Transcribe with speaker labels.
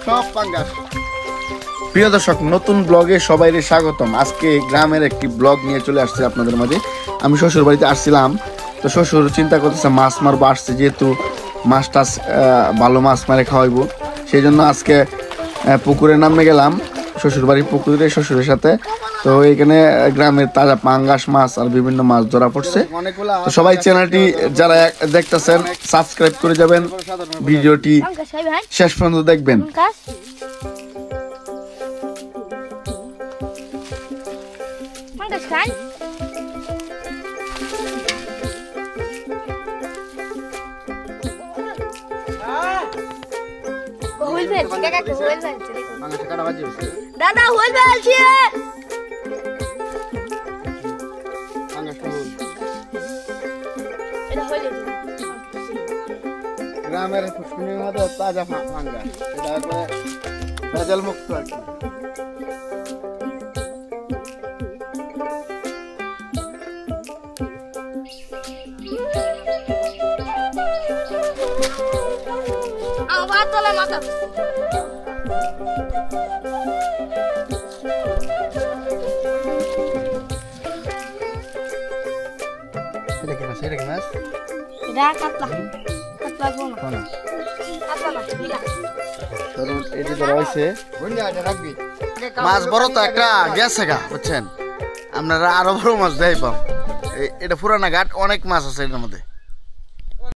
Speaker 1: সব পাঙ্গাস। প্রিয় দর্শক, নতুন ব্লগে সবাইকে স্বাগতম। আজকে গ্রামের একটি ব্লগ নিয়ে চলে আসছে আপনাদের মাঝে। আমি শ্বশুর বাড়িতে আসছিলাম, তো শ্বশুর চিন্তা করতেছে মাছ মারবো, আসছে যেহেতু মাছ টাছ ভালো মাছ মারে খাওয়াইবো, সেই জন্য আজকে পুকুরে নামে গেলাম, শ্বশুর বাড়ির পুকুরে শ্বশুরের সাথে। তো এখানে গ্রামের তাজা পাঙ্গাস মাছ আর বিভিন্ন মাছ ধরা পড়ছে। তো সবাই চ্যানেলটি যারা দেখতেছেন সাবস্ক্রাইব করে যাবেন, ভিডিওটি শেষ পর্যন্ত দেখবেন।
Speaker 2: দাদা হইল বলছি এটা হইল
Speaker 1: গ্রামের পুষ্করিণীর মধ্যে তাজা পাঙ্গাস, এটা ভেজাল মুক্ত আর কি।
Speaker 2: আবার তোলা মাথা
Speaker 1: এটা কি মাছ?
Speaker 2: এটা কাতলা কাতলা কোন কাতলা মাছ এটা
Speaker 1: ধরুন এই যে ধরা হইছে, মাছ বড় তো একটা গেছে গা, বুঝছেন? আপনারা আরো বড় মাছ দেয় পাম। এটা পুরানা ঘাট, অনেক মাছ আছে এর মধ্যে।